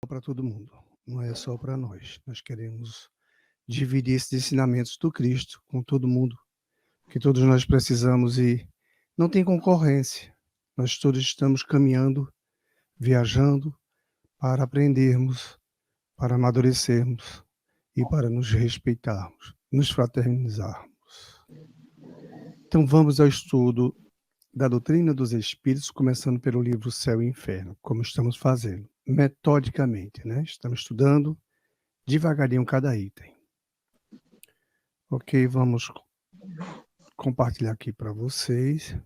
para todo mundo, não é só para nós. Nós queremos dividir esses ensinamentos do Cristo com todo mundo, que todos nós precisamos e não tem concorrência. Nós todos estamos caminhando, viajando para aprendermos, para amadurecermos e para nos respeitarmos, nos fraternizarmos. Então vamos ao estudo da doutrina dos espíritos, começando pelo livro Céu e Inferno, como estamos fazendo, metodicamente, né? Estamos estudando devagarinho cada item. Ok, vamos compartilhar aqui para vocês.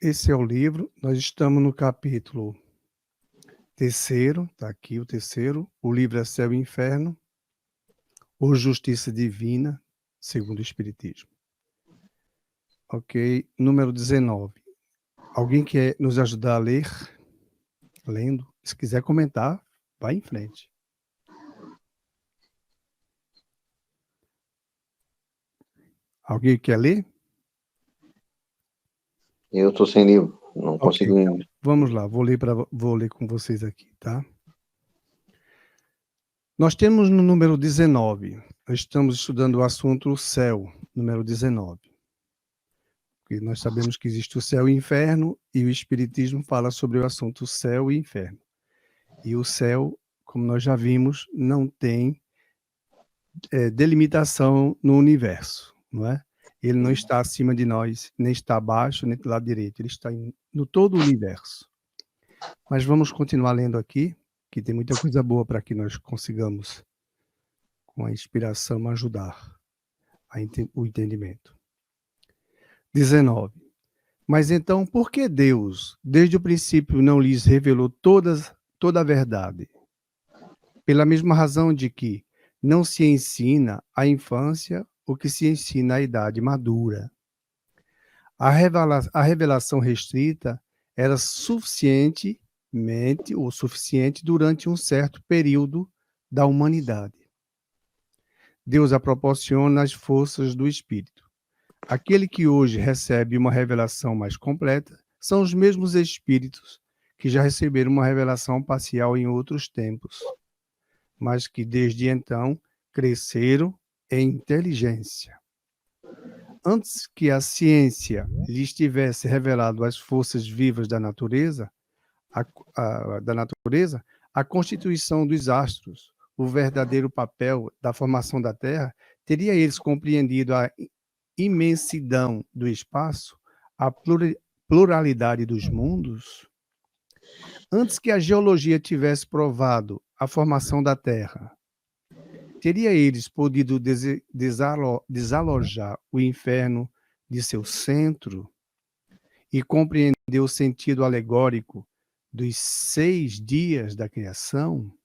Esse é o livro, nós estamos no capítulo 3º, está aqui o 3º, o livro é Céu e Inferno, ou Justiça Divina, segundo o Espiritismo. Ok, número 19. Alguém quer nos ajudar a ler? Lendo? Se quiser comentar, vai em frente. Alguém quer ler? Eu estou sem livro, não consigo. Então, vamos lá, vou ler com vocês aqui, tá? Nós temos no número 19, nós estamos estudando o assunto céu, número 19. Porque nós sabemos que existe o céu e o inferno, e o Espiritismo fala sobre o assunto céu e inferno. E o céu, como nós já vimos, não tem delimitação no universo, não é? Ele não está acima de nós, nem está abaixo, nem do lado direito, ele está no todo o universo. Mas vamos continuar lendo aqui, que tem muita coisa boa para que nós consigamos, com a inspiração, ajudar o entendimento. 19. Mas então, por que Deus, desde o princípio, não lhes revelou toda a verdade? Pela mesma razão de que não se ensina à infância o que se ensina à idade madura. A revelação restrita era suficiente durante um certo período da humanidade. Deus a proporciona as forças do Espírito. Aquele que hoje recebe uma revelação mais completa são os mesmos espíritos que já receberam uma revelação parcial em outros tempos, mas que desde então cresceram em inteligência. Antes que a ciência lhes tivesse revelado as forças vivas da natureza, a constituição dos astros, o verdadeiro papel da formação da Terra, teria eles compreendido a imensidão do espaço, a pluralidade dos mundos? Antes que a geologia tivesse provado a formação da Terra, teria eles podido desalojar o inferno de seu centro e compreender o sentido alegórico dos 6 dias da criação?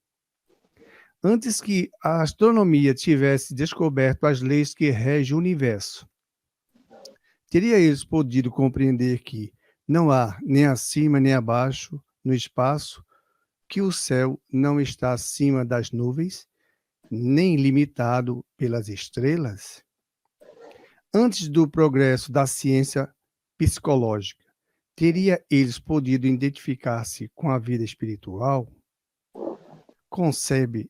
Antes que a astronomia tivesse descoberto as leis que regem o universo, teria eles podido compreender que não há nem acima nem abaixo no espaço, que o céu não está acima das nuvens, nem limitado pelas estrelas? Antes do progresso da ciência psicológica, teria eles podido identificar-se com a vida espiritual? Conceber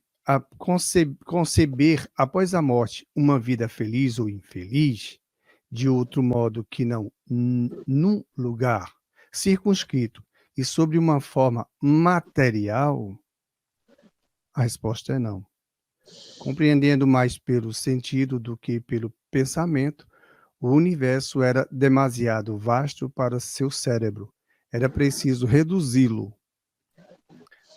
após a morte uma vida feliz ou infeliz, de outro modo que não num lugar circunscrito e sobre uma forma material? A resposta é não. Compreendendo mais pelo sentido do que pelo pensamento, o universo era demasiado vasto para seu cérebro. Era preciso reduzi-lo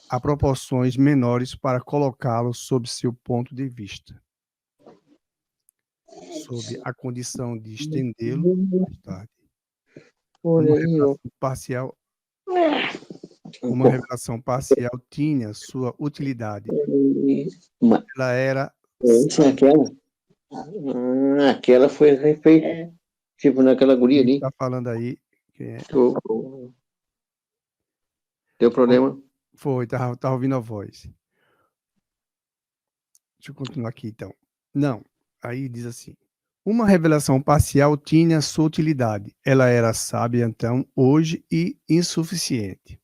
a proporções menores para colocá-lo sob seu ponto de vista, sob a condição de estendê-lo mais tarde. Uma revelação parcial tinha sua utilidade. Ela era... Aquela foi refeita, tipo naquela guria ali. Está falando aí que Deu problema? Foi, tá ouvindo a voz. Deixa eu continuar aqui, então. Não, aí diz assim: Uma revelação parcial tinha sua utilidade. Ela era sábia, então, hoje e insuficiente.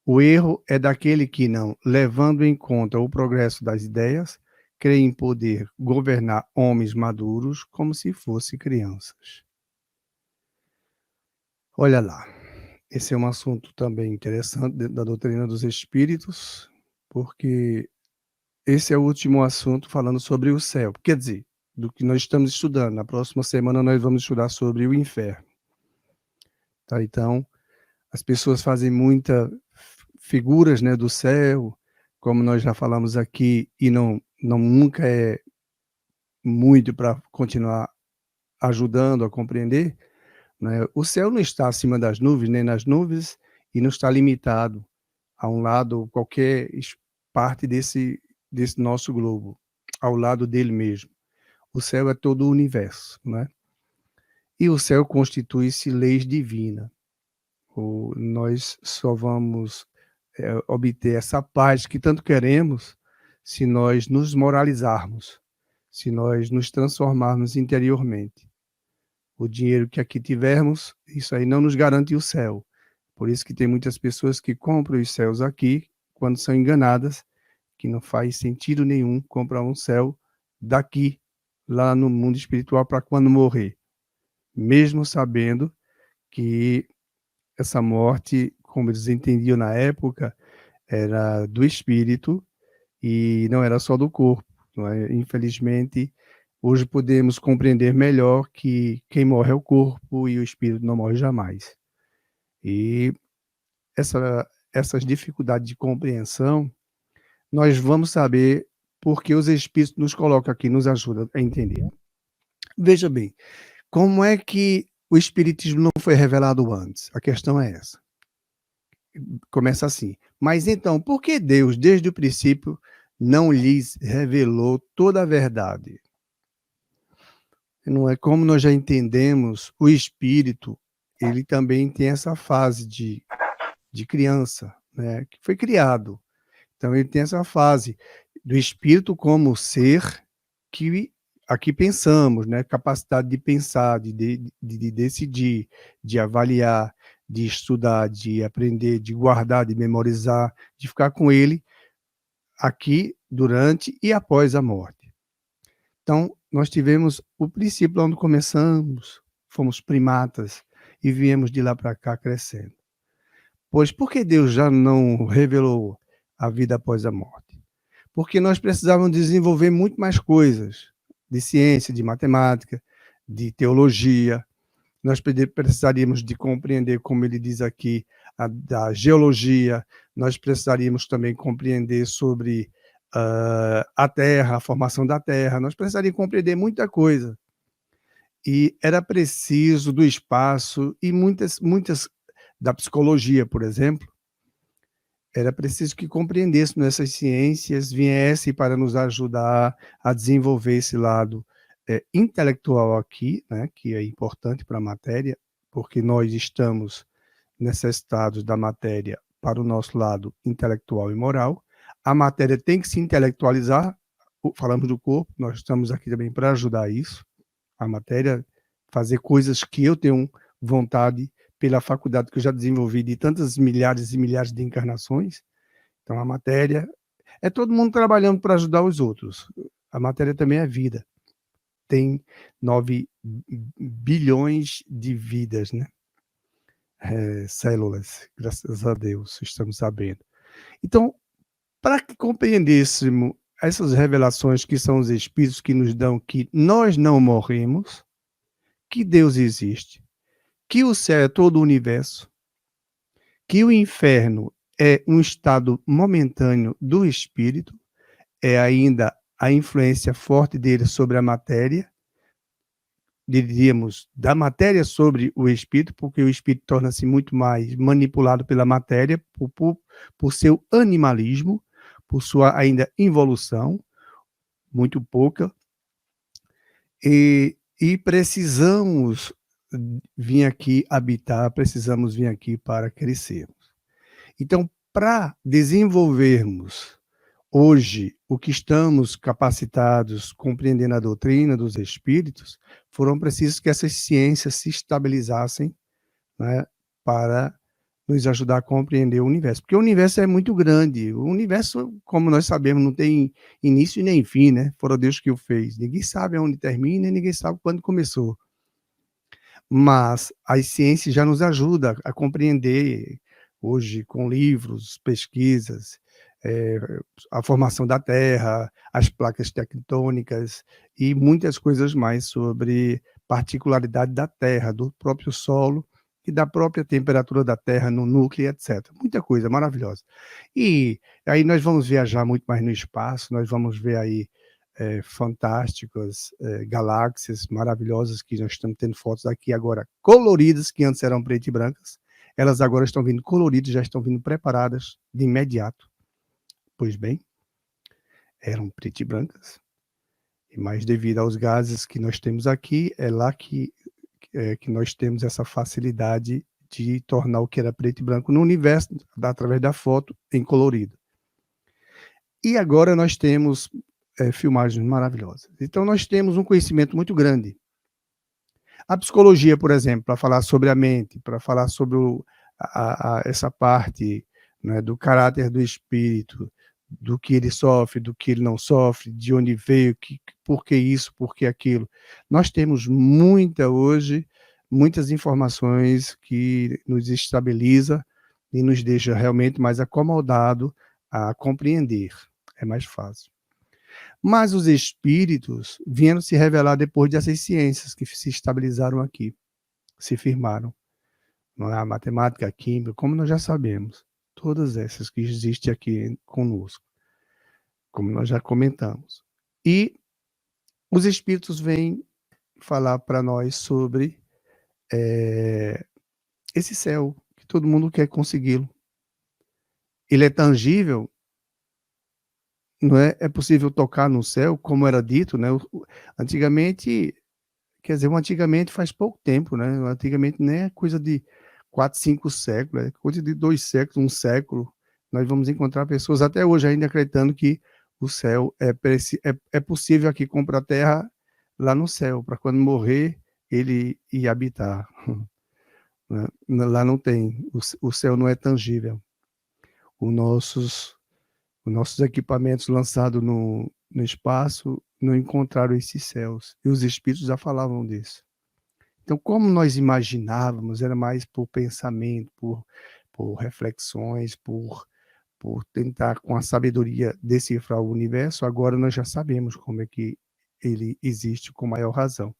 O erro é daquele que não, levando em conta o progresso das ideias, crê em poder governar homens maduros como se fossem crianças. Olha lá, esse é um assunto também interessante dentro da doutrina dos espíritos, porque esse é o último assunto falando sobre o céu. Quer dizer, do que nós estamos estudando. Na próxima semana nós vamos estudar sobre o inferno. Tá? Então, as pessoas fazem muitas figuras, né, do céu, como nós já falamos aqui, e não nunca é muito para continuar ajudando a compreender, né? O céu não está acima das nuvens, nem nas nuvens, e não está limitado a um lado, qualquer parte desse nosso globo, ao lado dele mesmo. O céu é todo o universo, né? E o céu constitui-se leis divinas. Nós só vamos obter essa paz que tanto queremos se nós nos moralizarmos, se nós nos transformarmos interiormente. O dinheiro que aqui tivermos, isso aí não nos garante o céu. Por isso que tem muitas pessoas que compram os céus aqui, quando são enganadas, que não faz sentido nenhum comprar um céu daqui, lá no mundo espiritual, para quando morrer. Mesmo sabendo que essa morte, como eles entendiam na época, era do espírito e não era só do corpo. Não é? Infelizmente, hoje podemos compreender melhor que quem morre é o corpo e o espírito não morre jamais. E essas dificuldades de compreensão, nós vamos saber porque os espíritos nos colocam aqui, nos ajudam a entender. Veja bem, como é que o espiritismo não foi revelado antes? A questão é essa. Começa assim: mas então, por que Deus, desde o princípio, não lhes revelou toda a verdade? Não é como nós já entendemos, o espírito, ele também tem essa fase de criança, né, que foi criado. Então ele tem essa fase do espírito como ser que aqui pensamos, né, capacidade de pensar, de decidir, de avaliar, de estudar, de aprender, de guardar, de memorizar, de ficar com ele aqui durante e após a morte. Então, nós tivemos o princípio onde começamos, fomos primatas e viemos de lá para cá crescendo. Pois por que Deus já não revelou a vida após a morte? Porque nós precisávamos desenvolver muito mais coisas de ciência, de matemática, de teologia. Nós precisaríamos de compreender, como ele diz aqui, da geologia. Nós precisaríamos também compreender sobre a Terra, a formação da Terra. Nós precisaríamos compreender muita coisa. E era preciso do espaço e muitas da psicologia, por exemplo, era preciso que compreendêssemos essas ciências, viessem para nos ajudar a desenvolver esse lado intelectual aqui, né, que é importante para a matéria, porque nós estamos necessitados da matéria para o nosso lado intelectual e moral. A matéria tem que se intelectualizar, falamos do corpo, nós estamos aqui também para ajudar isso, a matéria, fazer coisas que eu tenho vontade pela faculdade que eu já desenvolvi de tantas milhares e milhares de encarnações. Então a matéria é todo mundo trabalhando para ajudar os outros. A matéria também é vida. Tem 9 bilhões de vidas, né? Células, graças a Deus, estamos sabendo. Então, para que compreendêssemos essas revelações que são os espíritos que nos dão que nós não morremos, que Deus existe, que o céu é todo o universo, que o inferno é um estado momentâneo do espírito, é ainda a influência forte dele sobre a matéria, diríamos, da matéria sobre o espírito, porque o espírito torna-se muito mais manipulado pela matéria, por seu animalismo, por sua ainda involução, muito pouca, e precisamos vir aqui habitar, precisamos vir aqui para crescermos. Então, para desenvolvermos hoje o que estamos capacitados, compreendendo a doutrina dos espíritos, foram precisos que essas ciências se estabilizassem, né, para nos ajudar a compreender o universo. Porque o universo é muito grande. O universo, como nós sabemos, não tem início nem fim, né? Foram Deus que o fez. Ninguém sabe onde termina e ninguém sabe quando começou. Mas as ciências já nos ajudam a compreender, hoje, com livros, pesquisas, a formação da Terra, as placas tectônicas e muitas coisas mais sobre particularidade da Terra, do próprio solo e da própria temperatura da Terra no núcleo, etc. Muita coisa maravilhosa. E aí nós vamos viajar muito mais no espaço, nós vamos ver aí fantásticas, galáxias maravilhosas que nós estamos tendo fotos aqui agora coloridas, que antes eram preto e brancas. Elas agora estão vindo coloridas, já estão vindo preparadas de imediato. Pois bem, eram preto e brancas, mas devido aos gases que nós temos aqui, é lá que nós temos essa facilidade de tornar o que era preto e branco no universo, através da foto, em colorido. E agora nós temos filmagens maravilhosas. Então nós temos um conhecimento muito grande. A psicologia, por exemplo, para falar sobre a mente, para falar sobre essa parte, né, do caráter do espírito, do que ele sofre, do que ele não sofre, de onde veio, por que isso, por que aquilo. Nós temos muitas informações que nos estabiliza e nos deixa realmente mais acomodado a compreender. É mais fácil. Mas os espíritos vieram se revelar depois dessas ciências que se estabilizaram aqui, se firmaram. Não é? A matemática, a química, como nós já sabemos, todas essas que existem aqui conosco, como nós já comentamos. E os espíritos vêm falar para nós sobre esse céu, que todo mundo quer consegui-lo. Ele é tangível, não é? É possível tocar no céu, como era dito, né? Antigamente, quer dizer, antigamente faz pouco tempo, né? Antigamente nem é coisa de 4, 5 séculos, é coisa de 2 séculos, 1 século. Nós vamos encontrar pessoas até hoje ainda acreditando que o céu é possível aqui comprar terra lá no céu, para quando morrer ele ir habitar. Né? Lá não tem, o céu não é tangível. Os nossos equipamentos lançados no espaço não encontraram esses céus. E os espíritos já falavam disso. Então, como nós imaginávamos, era mais por pensamento, por reflexões, por tentar, com a sabedoria, decifrar o universo, agora nós já sabemos como é que ele existe com maior razão.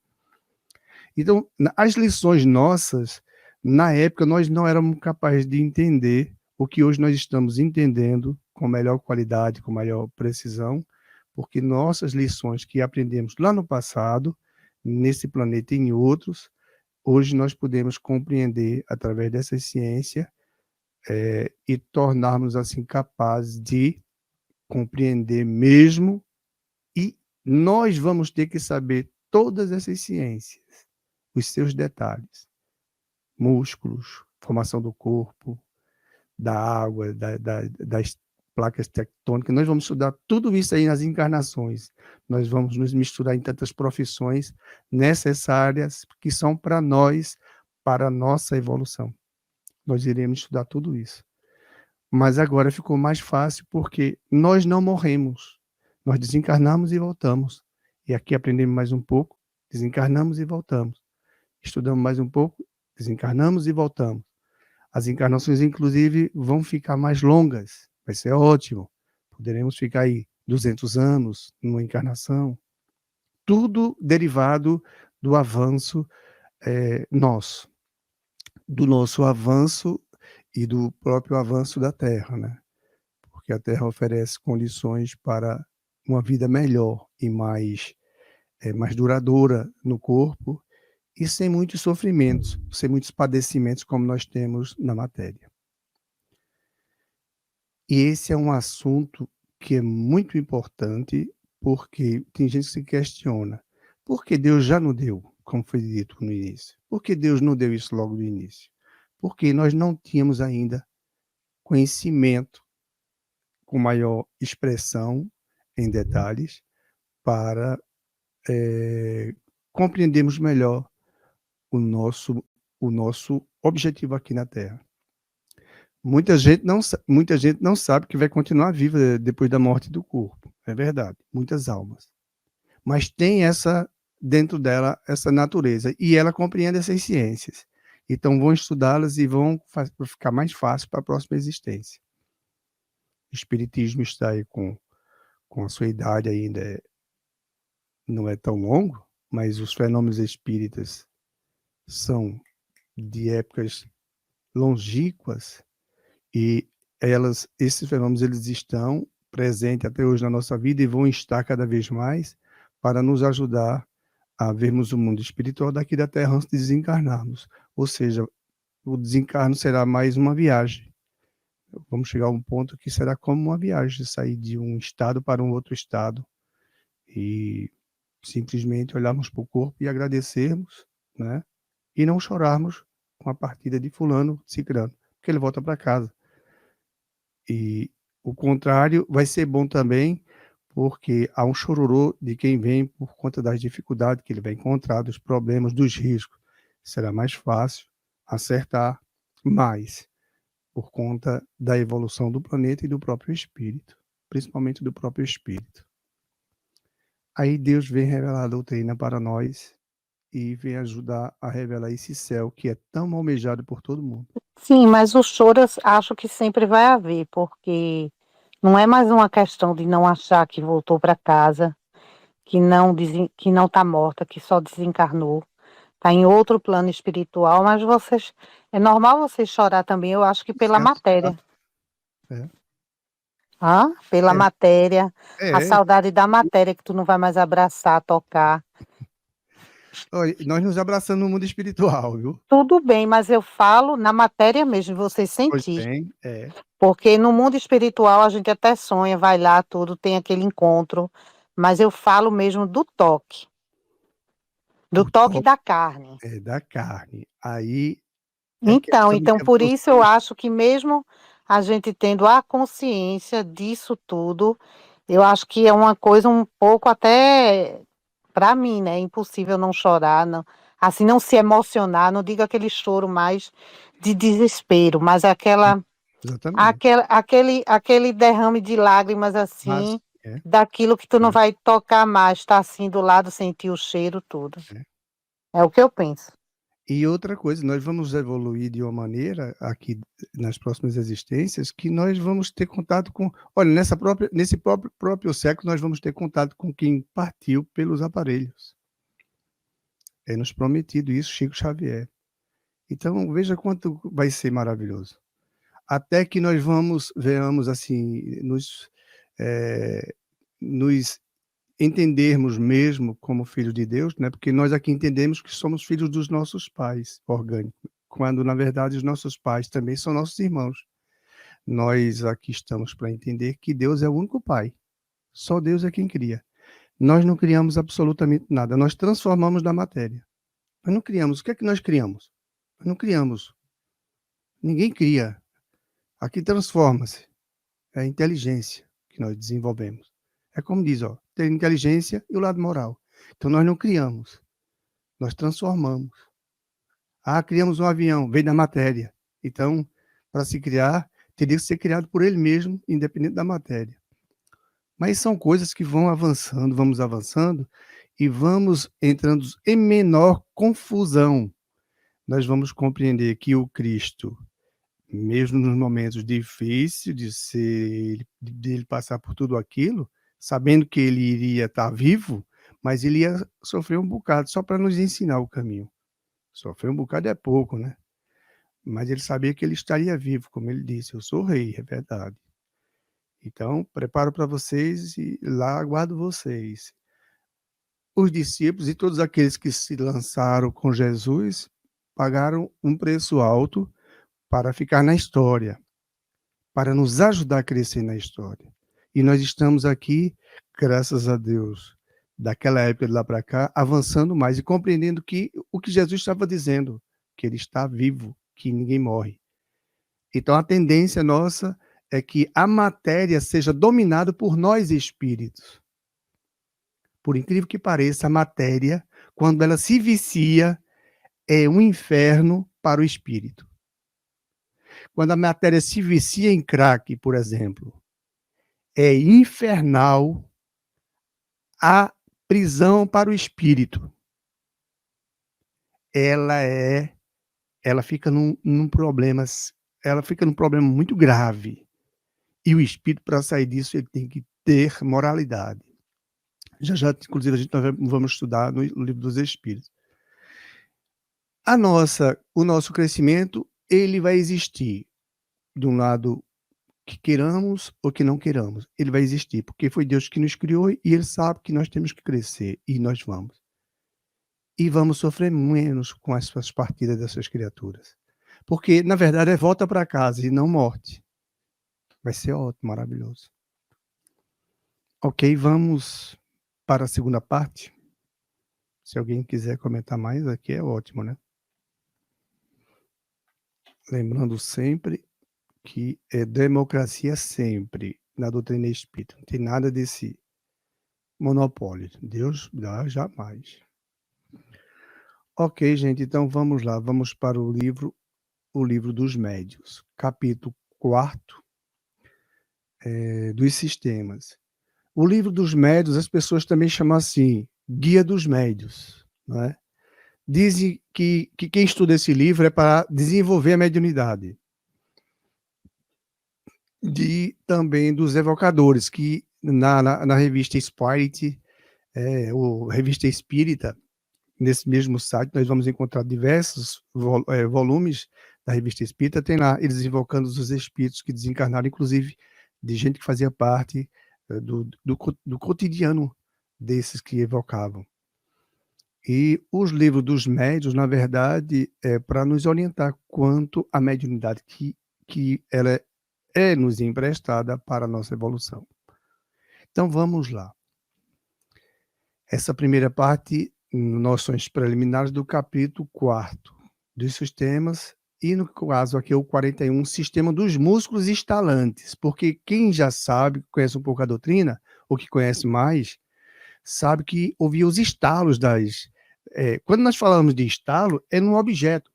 Então, as lições nossas, na época, nós não éramos capazes de entender o que hoje nós estamos entendendo com melhor qualidade, com maior precisão, porque nossas lições que aprendemos lá no passado, nesse planeta e em outros, hoje nós podemos compreender através dessa ciência e tornarmos assim capazes de compreender mesmo, e nós vamos ter que saber todas essas ciências, os seus detalhes, músculos, formação do corpo, da água, das placas tectônicas. Nós vamos estudar tudo isso aí nas encarnações. Nós vamos nos misturar em tantas profissões necessárias que são para nós, para a nossa evolução. Nós iremos estudar tudo isso. Mas agora ficou mais fácil porque nós não morremos. Nós desencarnamos e voltamos. E aqui aprendemos mais um pouco, desencarnamos e voltamos. Estudamos mais um pouco, desencarnamos e voltamos. As encarnações, inclusive, vão ficar mais longas. Vai ser ótimo. Poderemos ficar aí 200 anos numa encarnação. Tudo derivado do avanço nosso. Do nosso avanço e do próprio avanço da Terra, né? Porque a Terra oferece condições para uma vida melhor e mais duradoura no corpo e sem muitos sofrimentos, sem muitos padecimentos como nós temos na matéria. E esse é um assunto que é muito importante, porque tem gente que se questiona, por que Deus já não deu, como foi dito no início? Por que Deus não deu isso logo no início? Porque nós não tínhamos ainda conhecimento com maior expressão em detalhes para compreendermos melhor o nosso objetivo aqui na Terra. Muita gente não sabe que vai continuar viva depois da morte do corpo. É verdade, muitas almas. Mas tem dentro dela essa natureza, e ela compreende essas ciências. Então vão estudá-las e vão ficar mais fácil para a próxima existência. O espiritismo está aí com a sua idade ainda, não é tão longo, mas os fenômenos espíritas são de épocas longínquas, e esses fenômenos eles estão presentes até hoje na nossa vida e vão estar cada vez mais para nos ajudar a vermos o mundo espiritual daqui da Terra antes de desencarnarmos. Ou seja, o desencarno será mais uma viagem. Vamos chegar a um ponto que será como uma viagem, sair de um estado para um outro estado e simplesmente olharmos para o corpo e agradecermos, né? E não chorarmos com a partida de fulano, ciclano, porque ele volta para casa. E o contrário vai ser bom também, porque há um chororô de quem vem por conta das dificuldades que ele vai encontrar, dos problemas, dos riscos. Será mais fácil acertar mais, por conta da evolução do planeta e do próprio espírito, principalmente do próprio espírito. Aí Deus vem revelar a doutrina para nós e vem ajudar a revelar esse céu que é tão almejado por todo mundo. Sim, mas o choro eu acho que sempre vai haver, porque não é mais uma questão de não achar que voltou para casa, que não está morta, que só desencarnou, está em outro plano espiritual, mas é normal vocês chorar também, eu acho que pela matéria. Pela matéria, a saudade da matéria que tu não vai mais abraçar, tocar. Nós nos abraçamos no mundo espiritual, viu? Tudo bem, mas eu falo na matéria mesmo, você sentir. Pois bem, Porque no mundo espiritual a gente até sonha, vai lá, tudo, tem aquele encontro, mas eu falo mesmo do toque. Do toque da carne. Da carne. Aí Então por isso eu acho que mesmo a gente tendo a consciência disso tudo, eu acho que é uma coisa um pouco até, para mim, né, impossível não chorar, não, assim, não se emocionar, não digo aquele choro mais de desespero, mas aquele derrame de lágrimas assim, daquilo que tu não vai tocar mais, tá assim do lado, sentir o cheiro, tudo. É o que eu penso. E outra coisa, nós vamos evoluir de uma maneira aqui nas próximas existências que nós vamos ter contato com... Olha, nesse próprio século nós vamos ter contato com quem partiu pelos aparelhos. É nos prometido isso, Chico Xavier. Então, veja quanto vai ser maravilhoso. Até que nós venhamos assim, nos entendermos mesmo como filhos de Deus, né? Porque nós aqui entendemos que somos filhos dos nossos pais orgânicos, quando na verdade os nossos pais também são nossos irmãos. Nós aqui estamos para entender que Deus é o único pai. Só Deus é quem cria. Nós não criamos absolutamente nada, nós transformamos da matéria. Nós não criamos. O que é que nós criamos? Nós não criamos. Ninguém cria. Aqui transforma-se. É a inteligência que nós desenvolvemos. É como diz, tem a inteligência e o lado moral. Então nós não criamos, nós transformamos. Criamos um avião, veio da matéria. Então, para se criar, teria que ser criado por ele mesmo, independente da matéria. Mas são coisas que vamos avançando e vamos entrando em menor confusão. Nós vamos compreender que o Cristo, mesmo nos momentos difíceis de ele passar por tudo aquilo, sabendo que ele iria estar vivo, mas ele ia sofrer um bocado, só para nos ensinar o caminho. Sofrer um bocado é pouco, né? Mas ele sabia que ele estaria vivo, como ele disse, eu sou o rei, é verdade. Então, preparo para vocês e lá aguardo vocês. Os discípulos e todos aqueles que se lançaram com Jesus pagaram um preço alto para ficar na história, para nos ajudar a crescer na história. E nós estamos aqui, graças a Deus, daquela época de lá para cá, avançando mais e compreendendo o que Jesus estava dizendo, que ele está vivo, que ninguém morre. Então a tendência nossa é que a matéria seja dominada por nós espíritos. Por incrível que pareça, a matéria, quando ela se vicia, é um inferno para o espírito. Quando a matéria se vicia em crack, por exemplo, é infernal a prisão para o espírito. Ela fica num problema muito grave. E o espírito, para sair disso, ele tem que ter moralidade. Já, inclusive, nós vamos estudar no livro dos Espíritos. O nosso crescimento, ele vai existir de um lado que queiramos ou que não queiramos. Ele vai existir, porque foi Deus que nos criou e ele sabe que nós temos que crescer, e nós vamos. E vamos sofrer menos com essas partidas dessas criaturas. Porque, na verdade, é volta para casa e não morte. Vai ser ótimo, maravilhoso. Ok, vamos para a segunda parte. Se alguém quiser comentar mais, aqui é ótimo, né? Lembrando sempre que é democracia sempre na doutrina espírita. Não tem nada desse monopólio. Deus dá jamais. Ok, gente, então vamos lá. Vamos para o livro dos Médiuns, capítulo 4 dos sistemas. O livro dos médiuns, as pessoas também chamam assim, Guia dos Médiuns, não é? Dizem que quem estuda esse livro é para desenvolver a mediunidade. Também dos evocadores, que na revista Spirit, ou revista Espírita, nesse mesmo site, nós vamos encontrar diversos volumes da revista Espírita, tem lá eles invocando os espíritos que desencarnaram, inclusive de gente que fazia parte do cotidiano desses que evocavam. E os livros dos médiuns, na verdade, é para nos orientar quanto à mediunidade que ela é nos emprestada para a nossa evolução. Então, vamos lá. Essa primeira parte, noções preliminares do capítulo 4 dos sistemas, e no caso aqui é o 41, sistema dos músculos estalantes, porque quem já sabe, conhece um pouco a doutrina, ou que conhece mais, sabe que ouvia os estalos quando nós falamos de estalo, é num objeto.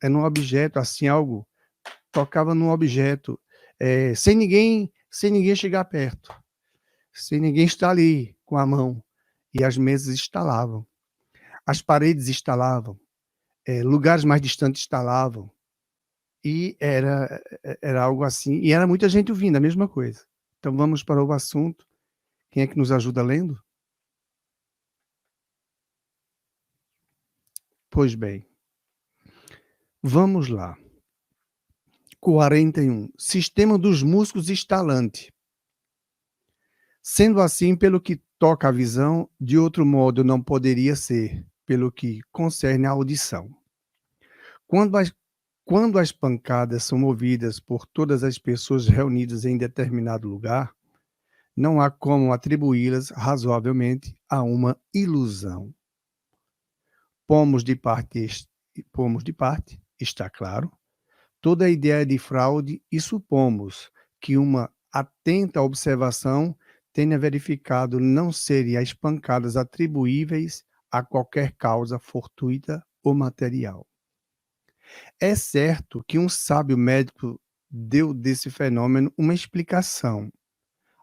É num objeto, assim, algo tocava num objeto, sem ninguém chegar perto, sem ninguém estar ali com a mão. E as mesas estalavam, as paredes estalavam, lugares mais distantes estalavam. E era algo assim, e era muita gente ouvindo a mesma coisa. Então vamos para o assunto. Quem é que nos ajuda lendo? Pois bem, vamos lá. 41. Sistema dos músculos estalante. Sendo assim, pelo que toca à visão, de outro modo não poderia ser, pelo que concerne à audição. Quando as pancadas são ouvidas por todas as pessoas reunidas em determinado lugar, não há como atribuí-las razoavelmente a uma ilusão. Pomos de parte, está claro, toda a ideia de fraude e supomos que uma atenta observação tenha verificado não serem as pancadas atribuíveis a qualquer causa fortuita ou material. É certo que um sábio médico deu desse fenômeno uma explicação,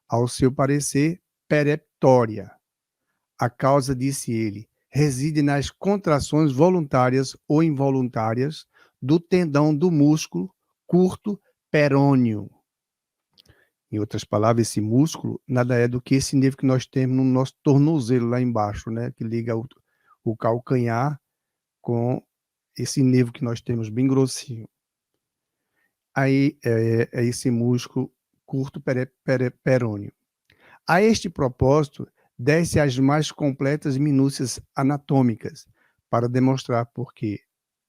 ao seu parecer peremptória. A causa, disse ele, reside nas contrações voluntárias ou involuntárias do tendão do músculo curto perôneo. Em outras palavras, esse músculo nada é do que esse nervo que nós temos no nosso tornozelo lá embaixo, né? Que liga o calcanhar com esse nervo que nós temos bem grossinho. Aí é esse músculo curto perôneo. A este propósito, desce as mais completas minúcias anatômicas para demonstrar por que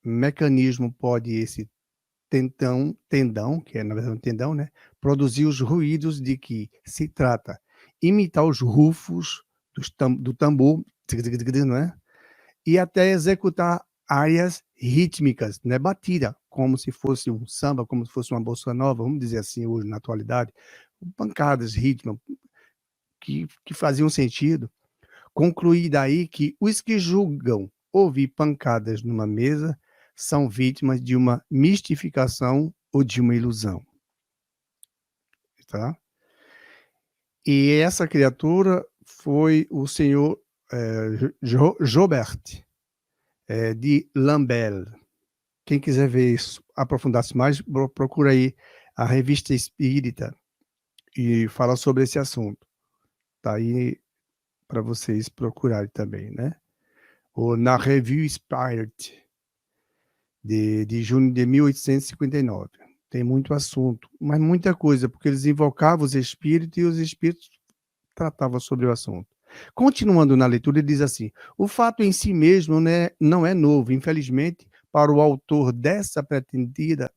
mecanismo pode esse tendão, que é na verdade um tendão, né, produzir os ruídos de que se trata, imitar os rufos do tambor, não é? E até executar áreas rítmicas, não é batida, como se fosse um samba, como se fosse uma bossa nova, vamos dizer assim hoje na atualidade, pancadas rítmicas que faziam sentido. Concluí daí que os que julgam ouvir pancadas numa mesa são vítimas de uma mistificação ou de uma ilusão, tá? E essa criatura foi o senhor Jobert de Lambel. Quem quiser ver isso, aprofundar-se mais, procura aí a Revista Espírita e fala sobre esse assunto. Tá aí para vocês procurarem também, né? Ou na Revue Spirit, de junho de 1859. Tem muito assunto, mas muita coisa, porque eles invocavam os espíritos e os espíritos tratavam sobre o assunto. Continuando na leitura, ele diz assim: o fato em si mesmo, né, não é novo, infelizmente, para o autor dessa pretendida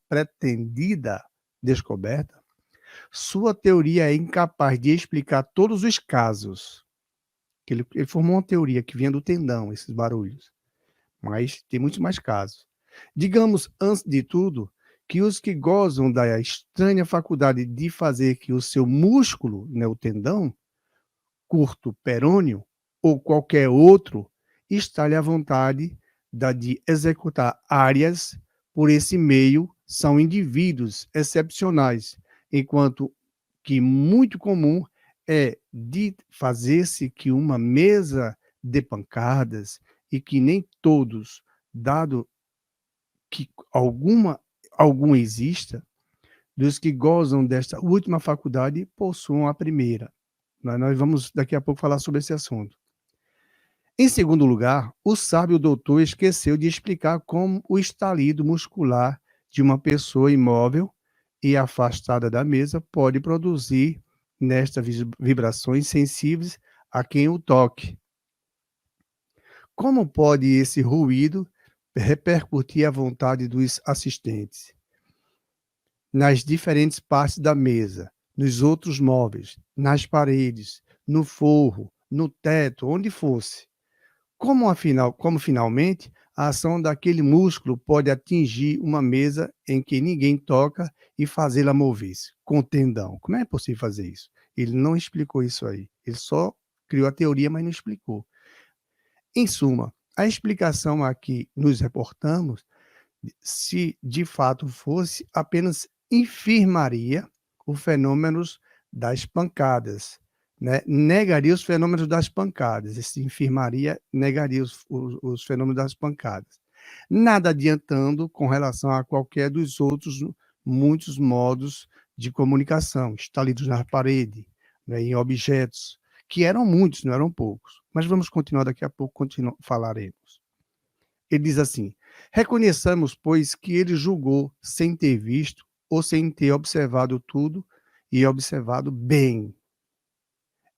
descoberta. Sua teoria é incapaz de explicar todos os casos. Ele formou uma teoria que vinha do tendão, esses barulhos. Mas tem muitos mais casos. Digamos, antes de tudo, que os que gozam da estranha faculdade de fazer que o seu músculo, né, o tendão, curto perônio, ou qualquer outro, está-lhe à vontade de executar áreas por esse meio, são indivíduos excepcionais, enquanto que muito comum é de fazer-se que uma mesa de pancadas e que nem todos, dado que algum exista, dos que gozam desta última faculdade possuam a primeira. Nós vamos daqui a pouco falar sobre esse assunto. Em segundo lugar, o sábio doutor esqueceu de explicar como o estalido muscular de uma pessoa imóvel e afastada da mesa pode produzir nestas vibrações sensíveis a quem o toque. Como pode esse ruído repercutir à vontade dos assistentes nas diferentes partes da mesa, nos outros móveis, nas paredes, no forro, no teto, onde fosse? Como finalmente a ação daquele músculo pode atingir uma mesa em que ninguém toca e fazê-la mover-se com o tendão? Como é possível fazer isso? Ele não explicou isso aí. Ele só criou a teoria, mas não explicou. Em suma, a explicação a que nos reportamos, se de fato fosse, apenas infirmaria os fenômenos das pancadas, né? Negaria os fenômenos das pancadas. Esse infirmaria negaria os fenômenos das pancadas. Nada adiantando com relação a qualquer dos outros muitos modos de comunicação, estalidos na parede, né, em objetos, que eram muitos, não eram poucos. Mas vamos continuar daqui a pouco, falaremos. Ele diz assim: reconheçamos, pois, que ele julgou sem ter visto ou sem ter observado tudo e observado bem.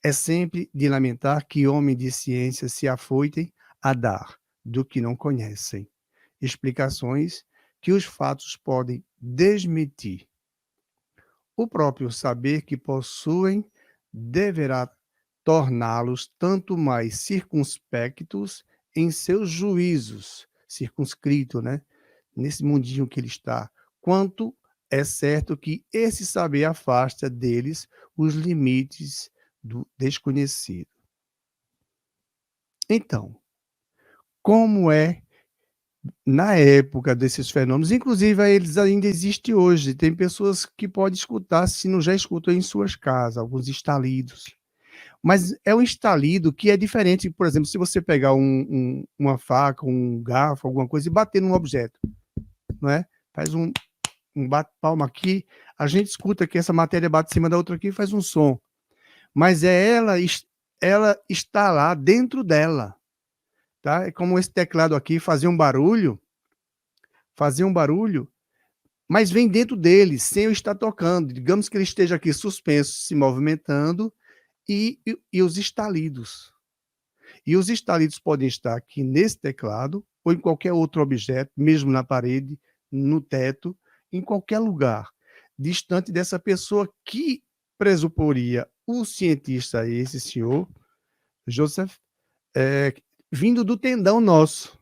É sempre de lamentar que homens de ciência se afoitem a dar, do que não conhecem, explicações que os fatos podem desmentir. O próprio saber que possuem deverá torná-los tanto mais circunspectos em seus juízos, circunscrito, né, nesse mundinho que ele está, quanto é certo que esse saber afasta deles os limites do desconhecido. Então, como é na época desses fenômenos, inclusive eles ainda existem hoje, tem pessoas que podem escutar, se não já escutou em suas casas, alguns estalidos. Mas é um estalido que é diferente, por exemplo, se você pegar uma faca, um garfo, alguma coisa, e bater num objeto, não é? Faz um bate-palma aqui, a gente escuta que essa matéria bate em cima da outra aqui e faz um som. Mas ela está lá dentro dela, tá? É como esse teclado aqui, fazer um barulho, mas vem dentro dele, sem eu estar tocando. Digamos que ele esteja aqui suspenso, se movimentando, e os estalidos. E os estalidos podem estar aqui nesse teclado ou em qualquer outro objeto, mesmo na parede, no teto, em qualquer lugar, distante dessa pessoa que presuporia o cientista, esse senhor, Joseph, vindo do tendão nosso.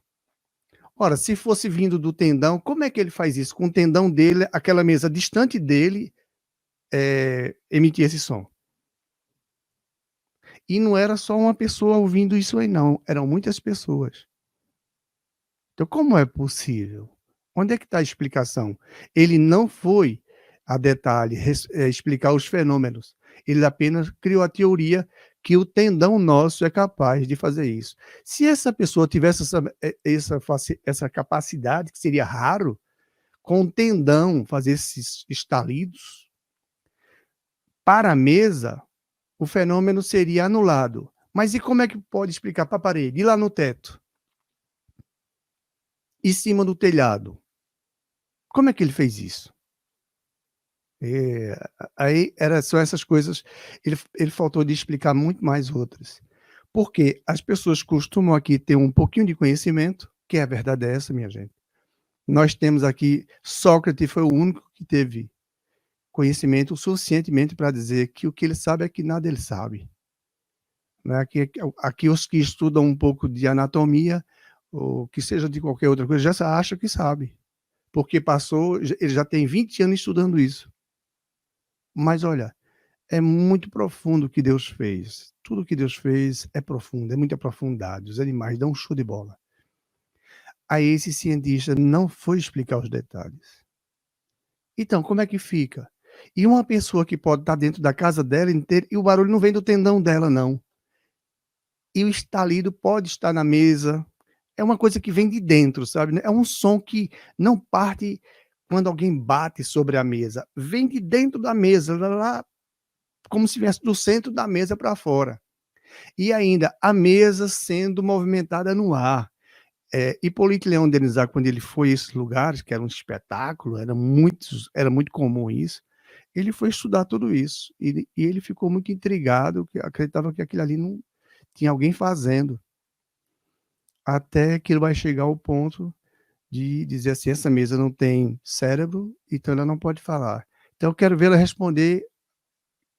Ora, se fosse vindo do tendão, como é que ele faz isso? Com o tendão dele, aquela mesa distante dele, emitia esse som. E não era só uma pessoa ouvindo isso aí não, eram muitas pessoas. Então como é possível? Onde é que está a explicação? Ele não foi a detalhe explicar os fenômenos, ele apenas criou a teoria que o tendão nosso é capaz de fazer isso. Se essa pessoa tivesse essa capacidade, que seria raro, com o tendão fazer esses estalidos, para a mesa, o fenômeno seria anulado. Mas e como é que pode explicar para a parede? E lá no teto? Em cima do telhado? Como é que ele fez isso? Aí são essas coisas, ele faltou de explicar muito mais outras. Porque as pessoas costumam aqui ter um pouquinho de conhecimento, que a verdade é essa, minha gente. Nós temos aqui, Sócrates foi o único que teve conhecimento suficientemente para dizer que o que ele sabe é que nada ele sabe. Né? Aqui os que estudam um pouco de anatomia, ou que seja de qualquer outra coisa, já acha que sabe. Porque ele já tem 20 anos estudando isso. Mas olha, é muito profundo o que Deus fez. Tudo que Deus fez é profundo, é muita profundidade. Os animais dão um show de bola. Aí esse cientista não foi explicar os detalhes. Então, como é que fica? E uma pessoa que pode estar dentro da casa dela inteira e o barulho não vem do tendão dela, não. E o estalido pode estar na mesa. É uma coisa que vem de dentro, sabe? É um som que não parte quando alguém bate sobre a mesa. Vem de dentro da mesa, lá, como se viesse do centro da mesa para fora. E ainda, a mesa sendo movimentada no ar. Hipólito Leão Denisard, quando ele foi a esses lugares, que era um espetáculo, era muito comum isso, ele foi estudar tudo isso. E ele ficou muito intrigado, que acreditava que aquilo ali não tinha alguém fazendo. Até que ele vai chegar ao ponto de dizer assim: essa mesa não tem cérebro, então ela não pode falar. Então eu quero vê-la responder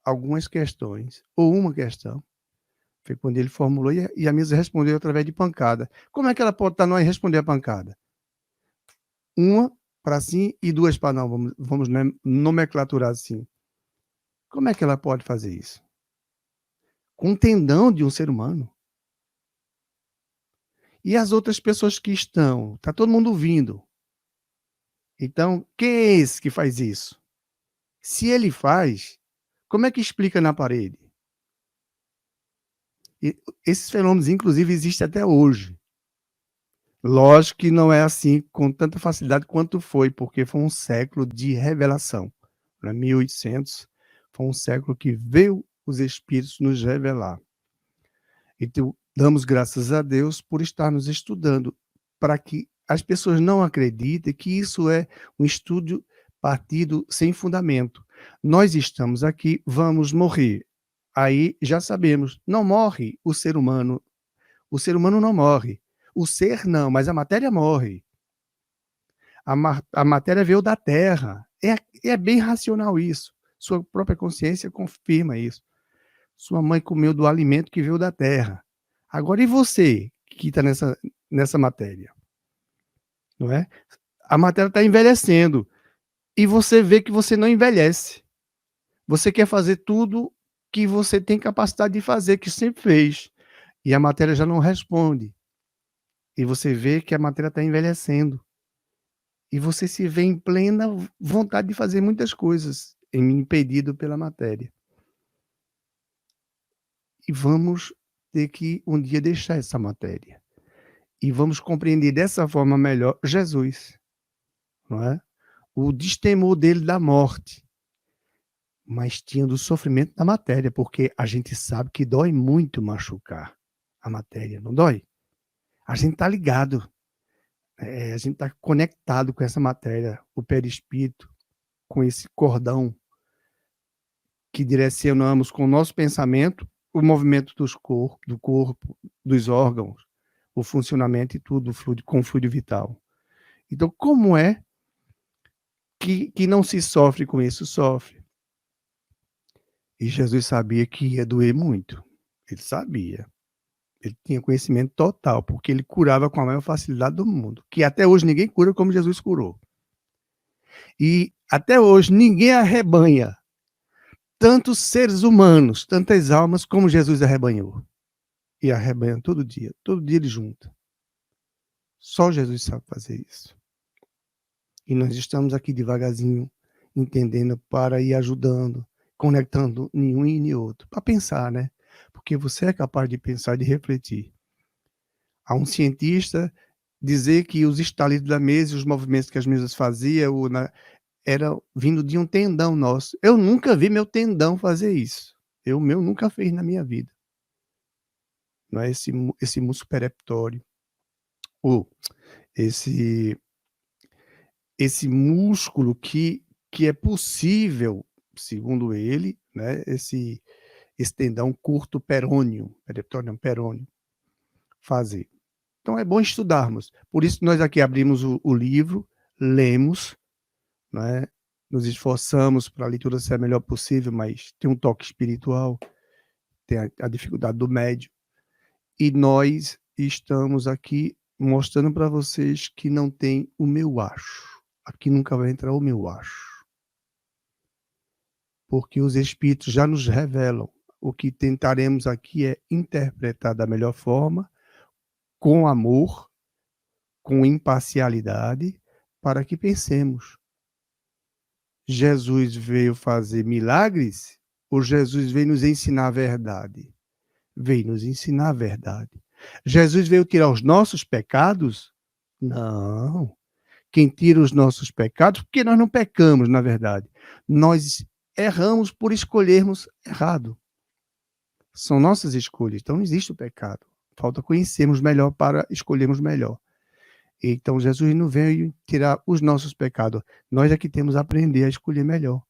algumas questões, ou uma questão. Foi quando ele formulou e a mesa respondeu através de pancada. Como é que ela pode estar não e responder a pancada? Uma para sim e duas para não, vamos nomenclaturar assim. Como é que ela pode fazer isso? Com um tendão de um ser humano. E as outras pessoas que estão? Está todo mundo ouvindo. Então, quem é esse que faz isso? Se ele faz, como é que explica na parede? E esses fenômenos, inclusive, existem até hoje. Lógico que não é assim com tanta facilidade quanto foi, porque foi um século de revelação. 1800 foi um século que veio os Espíritos nos revelar. Então, damos graças a Deus por estar nos estudando, para que as pessoas não acreditem que isso é um estudo partido sem fundamento. Nós estamos aqui, vamos morrer. Aí já sabemos, não morre o ser humano não morre. O ser não, mas a matéria morre. A matéria veio da terra. É bem racional isso. Sua própria consciência confirma isso. Sua mãe comeu do alimento que veio da terra. Agora, e você que está nessa matéria? Não é? A matéria está envelhecendo. E você vê que você não envelhece. Você quer fazer tudo que você tem capacidade de fazer, que sempre fez. E a matéria já não responde. E você vê que a matéria está envelhecendo. E você se vê em plena vontade de fazer muitas coisas, impedido pela matéria. E vamos ter que um dia deixar essa matéria. E vamos compreender dessa forma melhor Jesus, não é? O destemor dele da morte, mas tinha do sofrimento da matéria, porque a gente sabe que dói muito machucar a matéria, não dói? A gente está ligado. A gente está conectado com essa matéria, o perispírito, com esse cordão que direcionamos com o nosso pensamento o movimento do corpo, dos órgãos, o funcionamento e tudo com o fluido vital. Então, como é que não se sofre com isso? Sofre. E Jesus sabia que ia doer muito. Ele sabia. Ele tinha conhecimento total, porque ele curava com a maior facilidade do mundo, que até hoje ninguém cura como Jesus curou. E até hoje ninguém arrebanha tantos seres humanos, tantas almas como Jesus arrebanhou. E arrebanha todo dia ele junta. Só Jesus sabe fazer isso. E nós estamos aqui devagarzinho, entendendo, para ir ajudando, conectando nenhum e nem outro, para pensar, né? Porque você é capaz de pensar e de refletir. Há um cientista dizer que os estalidos da mesa e os movimentos que as mesas faziam era vindo de um tendão nosso. Eu nunca vi meu tendão fazer isso. O meu nunca fez na minha vida. Não é esse músculo pereptório, ou esse músculo que é possível, segundo ele, né, esse tendão curto perôneo, pereptório perôneo, fazer. Então é bom estudarmos. Por isso nós aqui abrimos o livro, lemos, né, nos esforçamos para a leitura ser a melhor possível, mas tem um toque espiritual, tem a dificuldade do médio, e nós estamos aqui mostrando para vocês que não tem o meu acho. Aqui nunca vai entrar o meu acho. Porque os espíritos já nos revelam. O que tentaremos aqui é interpretar da melhor forma, com amor, com imparcialidade, para que pensemos. Jesus veio fazer milagres ou Jesus veio nos ensinar a verdade? Veio nos ensinar a verdade. Jesus veio tirar os nossos pecados? Não. Quem tira os nossos pecados, porque nós não pecamos, na verdade. Nós erramos por escolhermos errado. São nossas escolhas, então não existe o pecado. Falta conhecermos melhor para escolhermos melhor. Então Jesus não veio tirar os nossos pecados. Nós é que temos a aprender a escolher melhor.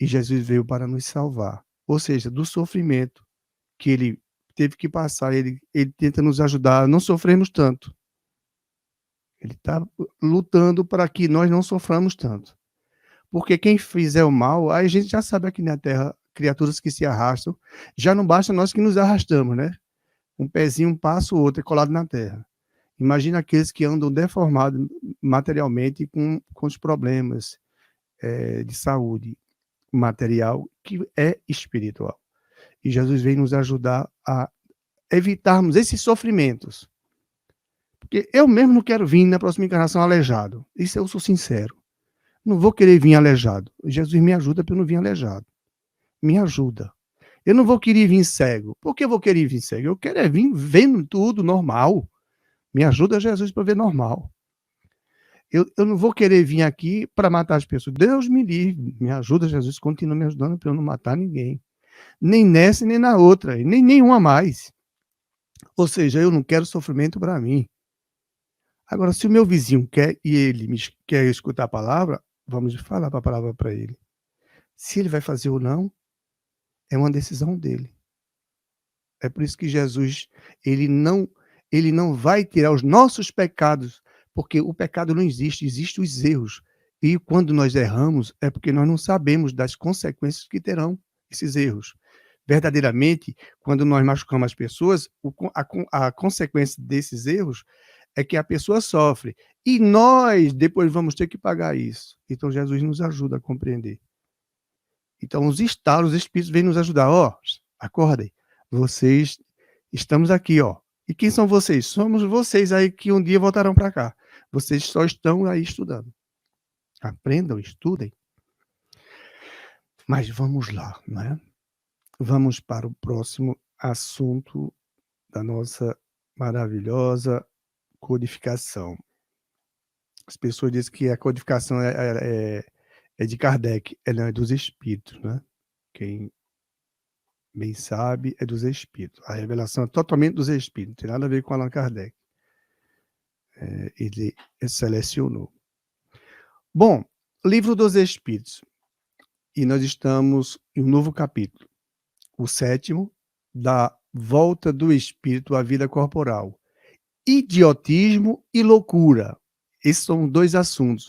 E Jesus veio para nos salvar. Ou seja, do sofrimento que ele teve que passar, ele tenta nos ajudar a não sofrermos tanto. Ele está lutando para que nós não soframos tanto. Porque quem fizer o mal, aí a gente já sabe aqui na Terra, criaturas que se arrastam, já não basta nós que nos arrastamos, né? Um pezinho passa, o outro é colado na Terra. Imagina aqueles que andam deformados materialmente com os problemas de saúde material, que é espiritual. E Jesus vem nos ajudar a evitarmos esses sofrimentos. Porque eu mesmo não quero vir na próxima encarnação aleijado. Isso eu sou sincero. Não vou querer vir aleijado. Jesus me ajuda para eu não vir aleijado. Me ajuda. Eu não vou querer vir cego. Por que eu vou querer vir cego? Eu quero é vir vendo tudo normal. Me ajuda, Jesus, para ver normal. Eu não vou querer vir aqui para matar as pessoas. Deus me livre. Me ajuda, Jesus. Continua me ajudando para eu não matar ninguém. Nem nessa, nem na outra. Nem nenhuma mais. Ou seja, eu não quero sofrimento para mim. Agora, se o meu vizinho quer e ele quer escutar a palavra, vamos falar a palavra para ele. Se ele vai fazer ou não, é uma decisão dele. É por isso que Jesus, ele não vai tirar os nossos pecados, porque o pecado não existe, existem os erros. E quando nós erramos, é porque nós não sabemos das consequências que terão esses erros. Verdadeiramente, quando nós machucamos as pessoas, a consequência desses erros é que a pessoa sofre. E nós depois vamos ter que pagar isso. Então Jesus nos ajuda a compreender. Então os estalos, os espíritos vêm nos ajudar. Acordem. Vocês, estamos aqui, E quem são vocês? Somos vocês aí que um dia voltarão para cá. Vocês só estão aí estudando. Aprendam, estudem. Mas vamos lá, não é? Vamos para o próximo assunto da nossa maravilhosa codificação. As pessoas dizem que a codificação é de Kardec, ela é dos espíritos, né? Quem bem sabe é dos espíritos. A revelação é totalmente dos espíritos, não tem nada a ver com Allan Kardec. Ele selecionou. Bom, Livro dos Espíritos. E nós estamos em um novo capítulo. O 7º, da volta do espírito à vida corporal. Idiotismo e loucura. Esses são 2 assuntos,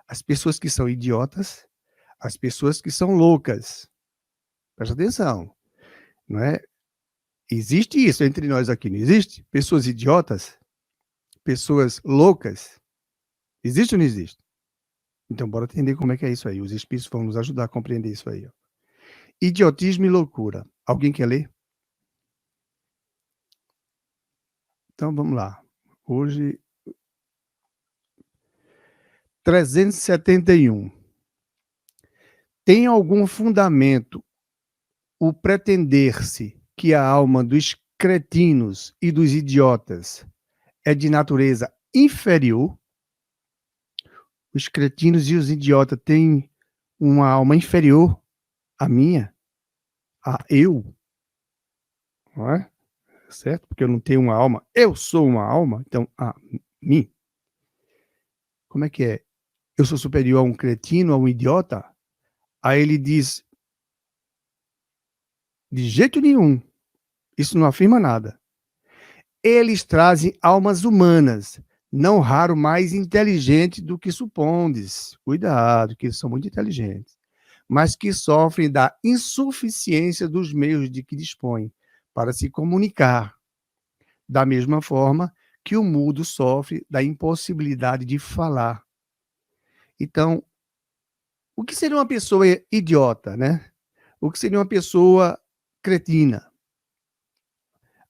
As pessoas que são idiotas, as pessoas que são loucas. Presta atenção, não é? Existe isso entre nós aqui, não existe? Pessoas idiotas? Pessoas loucas? Existe ou não existe? Então, bora entender como é que é isso aí. Os espíritos vão nos ajudar a compreender isso aí. Ó. Idiotismo e loucura. Alguém quer ler? Então, vamos lá. Hoje, 371. Tem algum fundamento o pretender-se que a alma dos cretinos e dos idiotas é de natureza inferior? Os cretinos e os idiotas têm uma alma inferior à minha, a eu, não é? Certo? Porque eu não tenho uma alma, eu sou uma alma, então a mim. Como é que é? Eu sou superior a um cretino, a um idiota? Aí ele diz, de jeito nenhum, isso não afirma nada. Eles trazem almas humanas, não raro mais inteligentes do que supondes. Cuidado, que eles são muito inteligentes. Mas que sofrem da insuficiência dos meios de que dispõem para se comunicar. Da mesma forma que o mudo sofre da impossibilidade de falar. Então, o que seria uma pessoa idiota, né? O que seria uma pessoa cretina?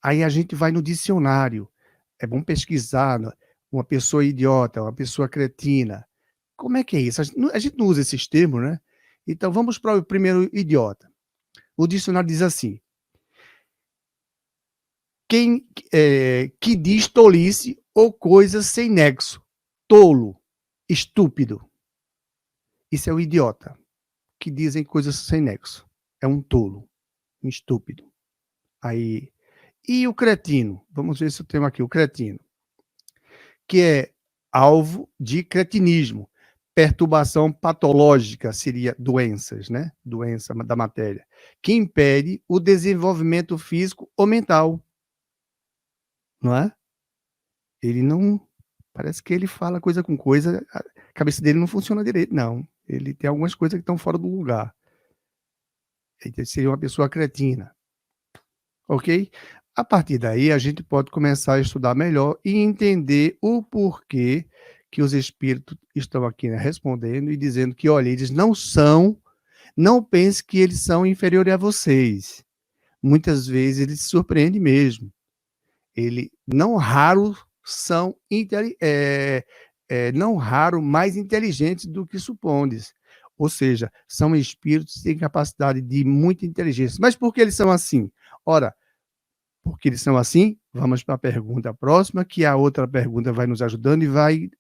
Aí a gente vai no dicionário. É bom pesquisar uma pessoa idiota, uma pessoa cretina. Como é que é isso? A gente não usa esses termos, né? Então vamos para o primeiro idiota. O dicionário diz assim: quem que diz tolice ou coisa sem nexo, tolo, estúpido. Isso é o idiota, que dizem coisas sem nexo. É um tolo, um estúpido. Aí, e o cretino? Vamos ver se eu tenho aqui o cretino, que é alvo de cretinismo. Perturbação patológica seria doenças, né? Doença da matéria, que impede o desenvolvimento físico ou mental. Não é? Ele não. Parece que ele fala coisa com coisa, a cabeça dele não funciona direito, não. Ele tem algumas coisas que estão fora do lugar. Ele seria uma pessoa cretina. Ok? A partir daí, a gente pode começar a estudar melhor e entender o porquê que os espíritos estão aqui, né, respondendo e dizendo que, olha, eles não pense que eles são inferiores a vocês. Muitas vezes eles se surpreendem mesmo. Ele não raro são não raro mais inteligentes do que supondes. Ou seja, são espíritos que têm capacidade de muita inteligência. Mas por que eles são assim? Ora, porque eles são assim, vamos para a pergunta próxima, que a outra pergunta vai nos ajudando e vai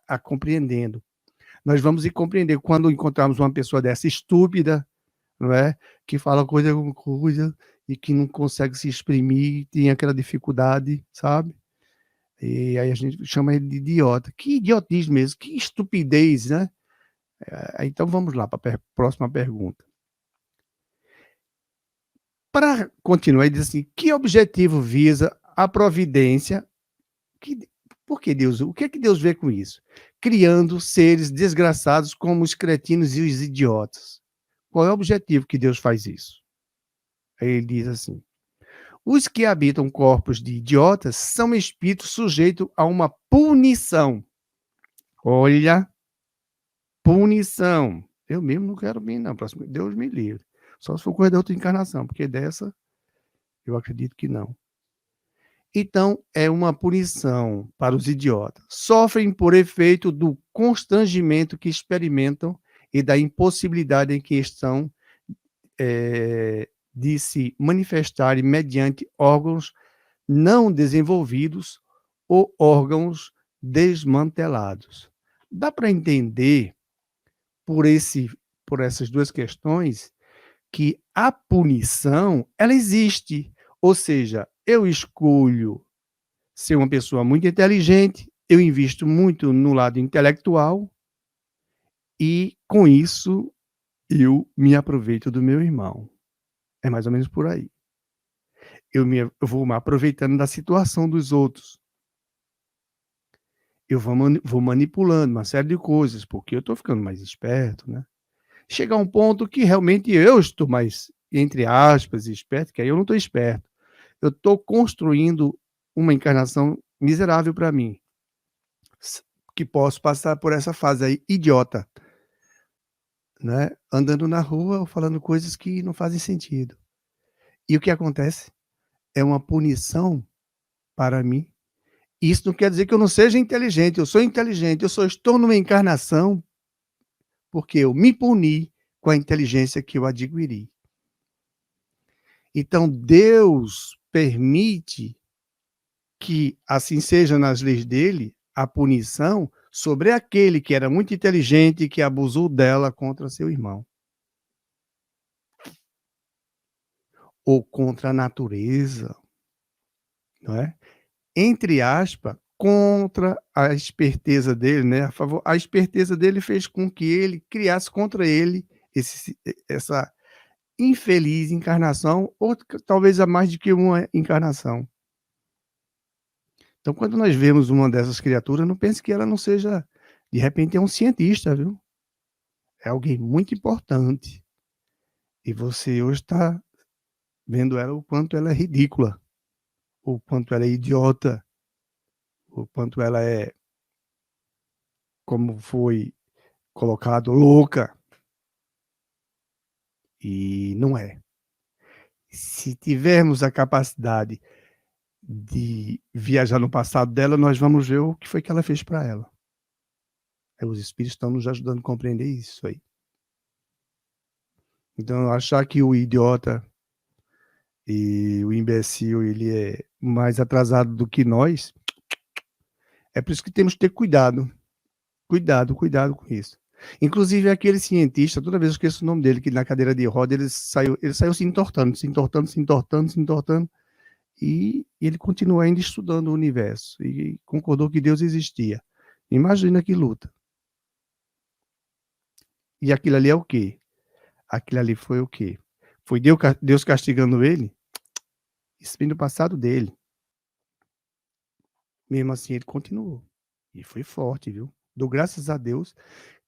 a compreendendo. Nós vamos compreender quando encontrarmos uma pessoa dessa estúpida, não é? Que fala coisa com coisa e que não consegue se exprimir, tem aquela dificuldade, sabe? E aí a gente chama ele de idiota. Que idiotismo mesmo, que estupidez, né? Então vamos lá para a próxima pergunta. Para continuar, ele diz assim: que objetivo visa a providência? Por que Deus? O que é que Deus vê com isso? Criando seres desgraçados como os cretinos e os idiotas. Qual é o objetivo que Deus faz isso? Aí ele diz assim: os que habitam corpos de idiotas são espíritos sujeitos a uma punição. Olha, punição. Eu mesmo não quero bem, não. Deus me livre. Só se for coisa da outra encarnação, porque dessa eu acredito que não. Então, é uma punição para os idiotas. Sofrem por efeito do constrangimento que experimentam e da impossibilidade em que estão de se manifestarem mediante órgãos não desenvolvidos ou órgãos desmantelados. Dá para entender, por essas duas questões, que a punição, ela existe. Ou seja, eu escolho ser uma pessoa muito inteligente, eu invisto muito no lado intelectual e, com isso, eu me aproveito do meu irmão. É mais ou menos por aí. Eu vou me aproveitando da situação dos outros. Eu vou manipulando uma série de coisas, porque eu estou ficando mais esperto, né? Chega a um ponto que realmente eu estou mais, entre aspas, esperto, que aí eu não estou esperto. eu estou construindo uma encarnação miserável para mim, que posso passar por essa fase aí idiota, né? Andando na rua ou falando coisas que não fazem sentido. E o que acontece? É uma punição para mim. Isso não quer dizer que eu não seja inteligente, eu sou inteligente, eu só estou numa encarnação porque eu me puni com a inteligência que eu adquiri. Então, Deus permite que assim seja nas leis dele, a punição sobre aquele que era muito inteligente e que abusou dela contra seu irmão. Ou contra a natureza, não é? Entre aspas, contra a esperteza dele, né? A esperteza dele fez com que ele criasse contra ele essa infeliz encarnação, ou talvez a mais de que uma encarnação. Então, quando nós vemos uma dessas criaturas, não pense que ela não seja, de repente, é um cientista, viu? É alguém muito importante. E você hoje está vendo ela o quanto ela é ridícula, o quanto ela é idiota, o quanto ela é, como foi colocado, louca. E não é. Se tivermos a capacidade de viajar no passado dela, nós vamos ver o que foi que ela fez para ela. Os espíritos estão nos ajudando a compreender isso aí. Então, achar que o idiota e o imbecil ele é mais atrasado do que nós, é por isso que temos que ter cuidado. Cuidado com isso. Inclusive, aquele cientista, toda vez eu esqueço o nome dele, que na cadeira de roda ele saiu se entortando, e ele continua ainda estudando o universo, e concordou que Deus existia. Imagina que luta. E aquilo ali é o quê? Aquilo ali foi o quê? Foi Deus castigando ele? Isso vem do passado dele. Mesmo assim, ele continuou. E foi forte, viu? Dou graças a Deus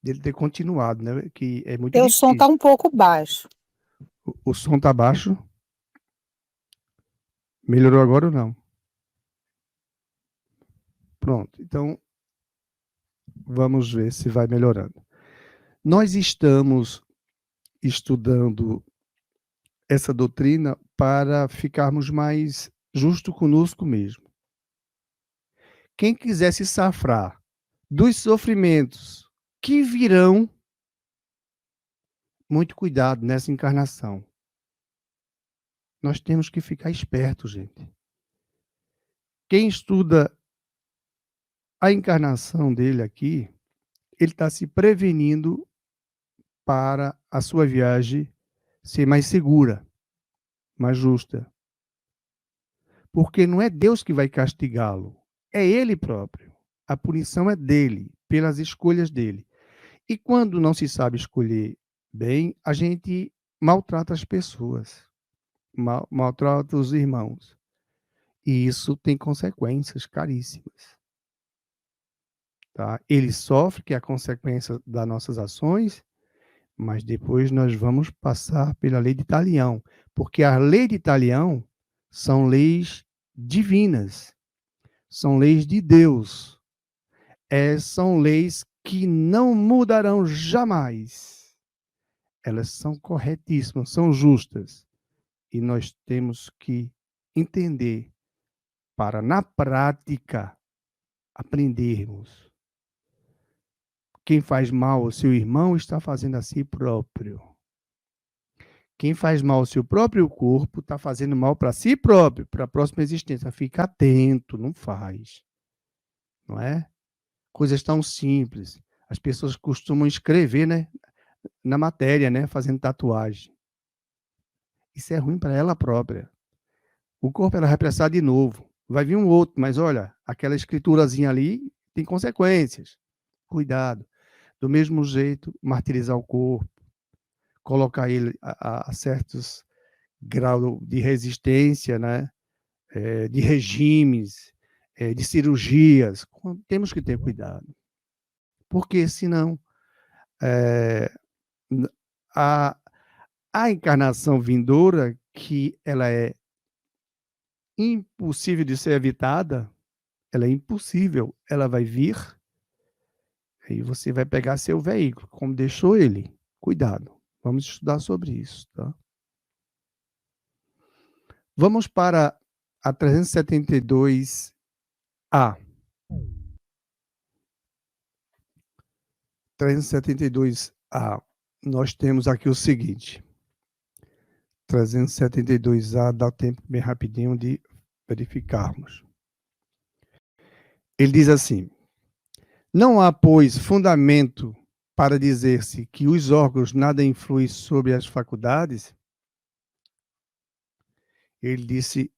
dele ter continuado, né? Que é muito Teu som difícil. está um pouco baixo. O som tá baixo? Melhorou agora ou não? Pronto. Então, vamos ver se vai melhorando. Nós estamos estudando essa doutrina para ficarmos mais justos conosco mesmo. Quem quiser se safrar dos sofrimentos que virão, muito cuidado nessa encarnação. Nós temos que ficar espertos, gente. Quem estuda a encarnação dele aqui, ele está se prevenindo para a sua viagem ser mais segura, mais justa. Porque não é Deus que vai castigá-lo, é ele próprio. A punição é dele, pelas escolhas dele. E quando não se sabe escolher bem, a gente maltrata as pessoas, maltrata os irmãos. E isso tem consequências caríssimas. Tá? Ele sofre, que é a consequência das nossas ações, mas depois nós vamos passar pela lei de Talião, porque a lei de Talião são leis divinas, são leis de Deus, são leis que não mudarão jamais. Elas são corretíssimas, são justas, e nós temos que entender para, na prática, aprendermos. Quem faz mal ao seu irmão está fazendo a si próprio. Quem faz mal ao seu próprio corpo está fazendo mal para si próprio, para a próxima existência. Fica atento, não faz. Não é? Coisas tão simples. As pessoas costumam escrever, né, na matéria, né, fazendo tatuagem. Isso é ruim para ela própria. O corpo ela vai precisar de novo. Vai vir um outro, mas olha, aquela escriturazinha ali tem consequências. Cuidado. Do mesmo jeito, martirizar o corpo, colocar ele a certos graus de resistência, né? De regimes, de cirurgias. Temos que ter cuidado. Porque, senão, a encarnação vindoura, que ela é impossível de ser evitada, ela é impossível, ela vai vir, aí você vai pegar seu veículo, como deixou ele. Cuidado, vamos estudar sobre isso, tá? Vamos para a 372A. 372A. Nós temos aqui o seguinte. 372A, dá tempo bem rapidinho de verificarmos. Ele diz assim: não há, pois, fundamento para dizer-se que os órgãos nada influem sobre as faculdades? Ele disse,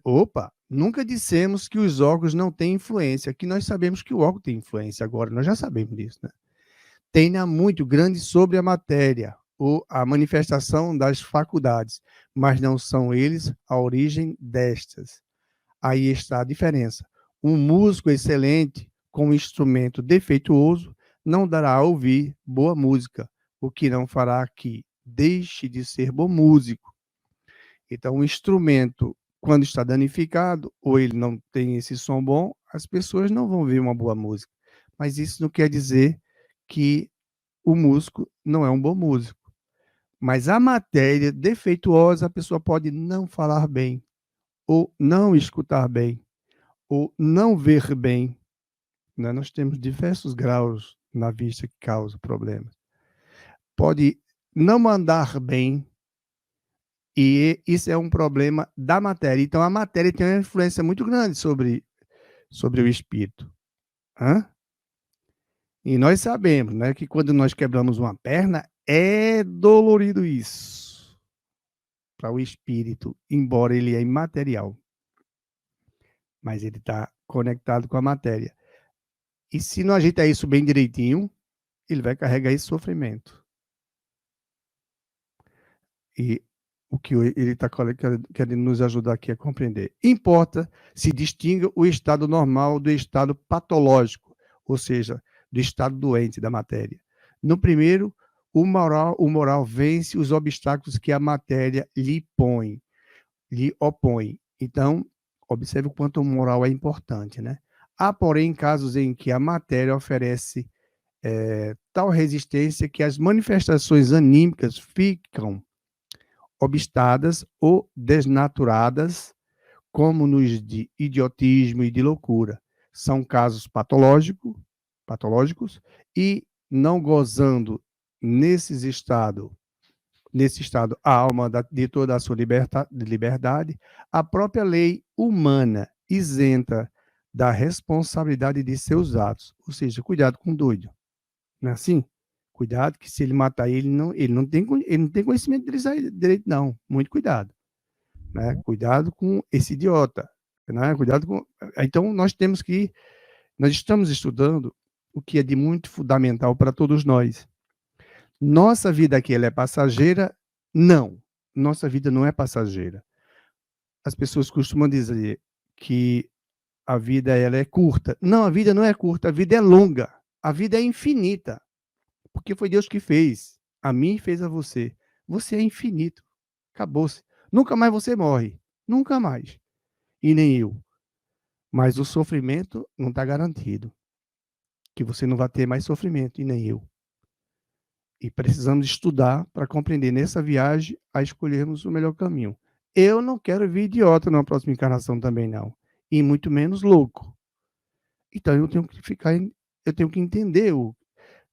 opa, nunca dissemos que os órgãos não têm influência, que nós sabemos que o órgão tem influência agora, nós já sabemos disso, né? Tenha muito grande sobre a matéria, ou a manifestação das faculdades, mas não são eles a origem destas. Aí está a diferença. Um músico excelente, com um instrumento defeituoso, não dará a ouvir boa música, o que não fará que deixe de ser bom músico. Então, o instrumento, quando está danificado, ou ele não tem esse som bom, as pessoas não vão ouvir uma boa música. Mas isso não quer dizer que o músico não é um bom músico. Mas a matéria defeituosa, a pessoa pode não falar bem, ou não escutar bem, ou não ver bem. Né? Nós temos diversos graus na vista que causam problemas. Pode não andar bem, e isso é um problema da matéria. Então, a matéria tem uma influência muito grande sobre o espírito. Hã? E nós sabemos, né, que quando nós quebramos uma perna, é dolorido isso para o espírito, embora ele é imaterial. Mas ele está conectado com a matéria. E se não ajeita isso bem direitinho, ele vai carregar esse sofrimento. E o que ele está querendo nos ajudar aqui a compreender. Importa se distinga o estado normal do estado patológico, ou seja, do estado doente da matéria. No primeiro, o moral vence os obstáculos que a matéria lhe opõe. Então, observe o quanto o moral é importante, né? Há, porém, casos em que a matéria oferece tal resistência que as manifestações anímicas ficam obstadas ou desnaturadas, como nos de idiotismo e de loucura. São casos patológicos e não gozando nesse estado a alma de toda a sua liberdade, a própria lei humana isenta da responsabilidade de seus atos. Ou seja, cuidado com o doido. Não é assim? Cuidado que se ele matar ele não tem conhecimento direito, não. Muito cuidado. Né? Cuidado com esse idiota. Né? Cuidado com... Então, nós estamos estudando o que é de muito fundamental para todos nós. Nossa vida aqui, ela é passageira? Não. Nossa vida não é passageira. As pessoas costumam dizer que a vida ela é curta. Não, a vida não é curta, a vida é longa. A vida é infinita. Porque foi Deus que fez. A mim fez a você. Você é infinito. Acabou-se. Nunca mais você morre. Nunca mais. E nem eu. Mas o sofrimento não está garantido. Que você não vai ter mais sofrimento, e nem eu. E precisamos estudar para compreender nessa viagem a escolhermos o melhor caminho. Eu não quero vir idiota na próxima encarnação também, não. E muito menos louco. Então eu tenho que entender o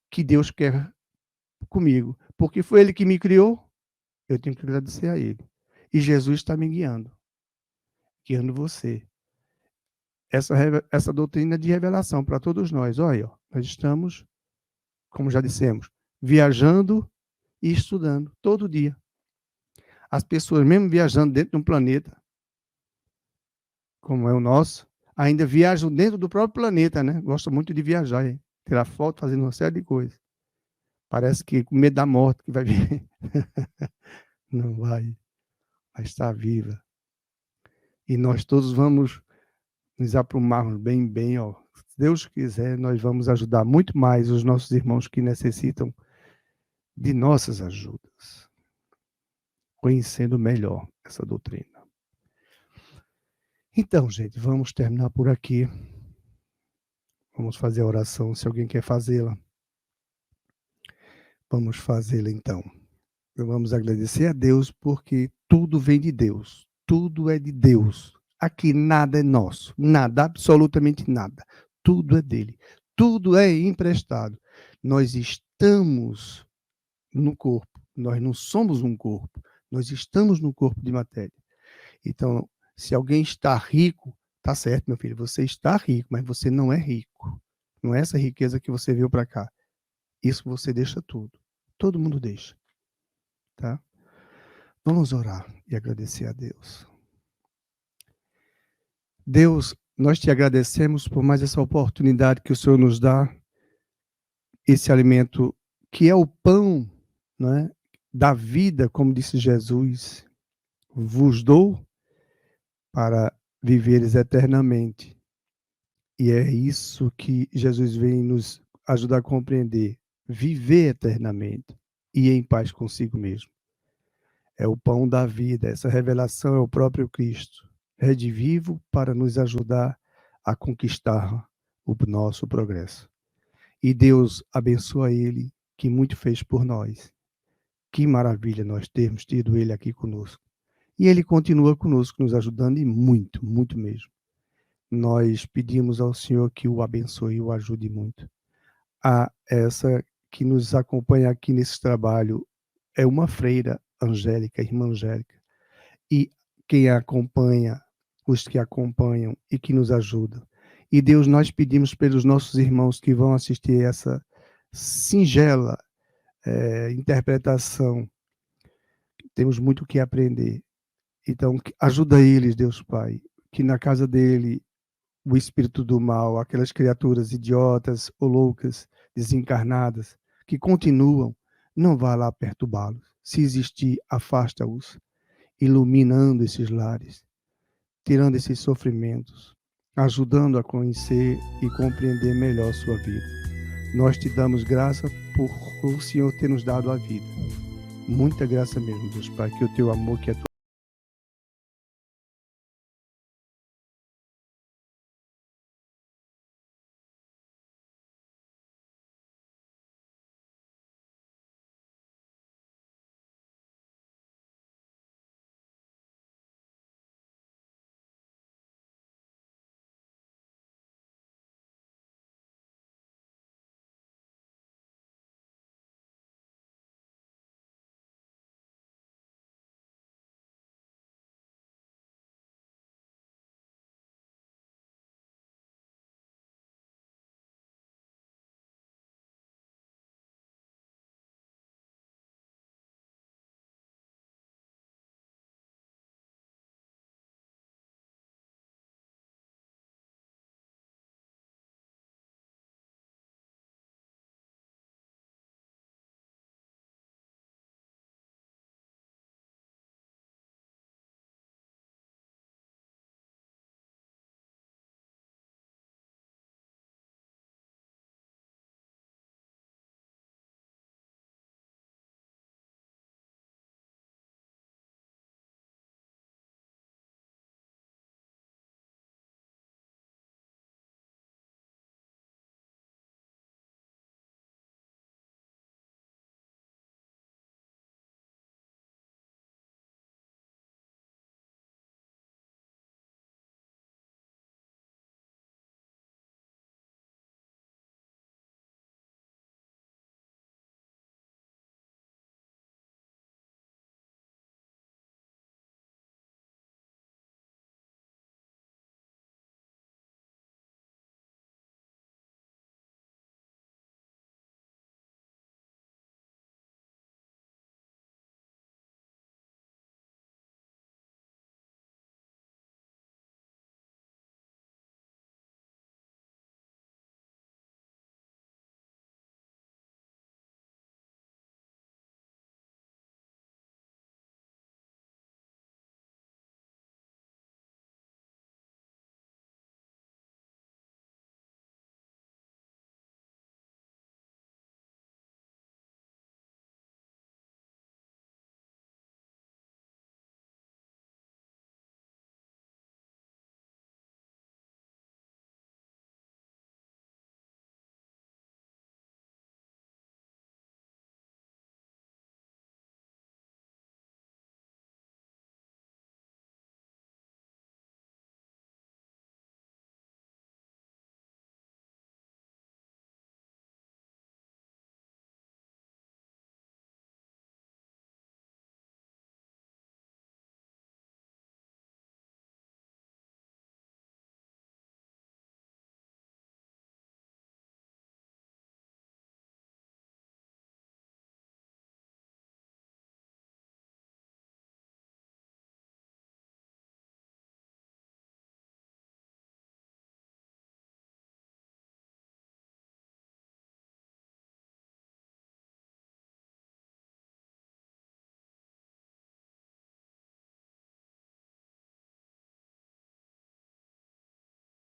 que Deus quer comigo. Porque foi Ele que me criou, eu tenho que agradecer a Ele. E Jesus está me guiando você. Essa doutrina de revelação para todos nós. Olha, nós estamos, como já dissemos, viajando e estudando todo dia. As pessoas, mesmo viajando dentro de um planeta, como é o nosso, ainda viajam dentro do próprio planeta, né? Gostam muito de viajar, hein? Tirar foto, fazendo uma série de coisas. Parece que com medo da morte que vai vir. Não vai estar viva. E nós todos vamos nos aprumarmos bem, ó. Se Deus quiser, nós vamos ajudar muito mais os nossos irmãos que necessitam de nossas ajudas, conhecendo melhor essa doutrina. Então, gente, vamos terminar por aqui. Vamos fazer a oração, se alguém quer fazê-la. Vamos fazê-la, então. Vamos agradecer a Deus, porque tudo vem de Deus. Tudo é de Deus. Aqui nada é nosso. Nada, absolutamente nada. Tudo é dele. Tudo é emprestado. Nós estamos no corpo. Nós não somos um corpo. Nós estamos no corpo de matéria. Então, se alguém está rico, tá certo, meu filho, você está rico, mas você não é rico. Não é essa riqueza que você veio para cá. Isso você deixa tudo. Todo mundo deixa. Tá? Vamos orar e agradecer a Deus. Deus, nós te agradecemos por mais essa oportunidade que o Senhor nos dá, esse alimento que é o pão, né, da vida, como disse Jesus, vos dou para viveres eternamente. E é isso que Jesus vem nos ajudar a compreender, viver eternamente e em paz consigo mesmo. É o pão da vida, essa revelação é o próprio Cristo, redivivo para nos ajudar a conquistar o nosso progresso. E Deus abençoa ele, que muito fez por nós. Que maravilha nós termos tido ele aqui conosco. E ele continua conosco, nos ajudando e muito, muito mesmo. Nós pedimos ao Senhor que o abençoe e o ajude muito. A essa que nos acompanha aqui nesse trabalho é uma freira Angélica, irmã Angélica. E quem a acompanha, os que acompanham e que nos ajudam. E Deus, nós pedimos pelos nossos irmãos que vão assistir essa singela interpretação. Temos muito o que aprender. Então, ajuda eles, Deus Pai, que na casa dele o espírito do mal, aquelas criaturas idiotas ou loucas, desencarnadas, que continuam, não vá lá perturbá-los. Se existir, afasta-os, iluminando esses lares, tirando esses sofrimentos, ajudando a conhecer e compreender melhor sua vida. Nós te damos graça por o Senhor ter nos dado a vida. Muita graça mesmo, Deus Pai, que o teu amor, que a tua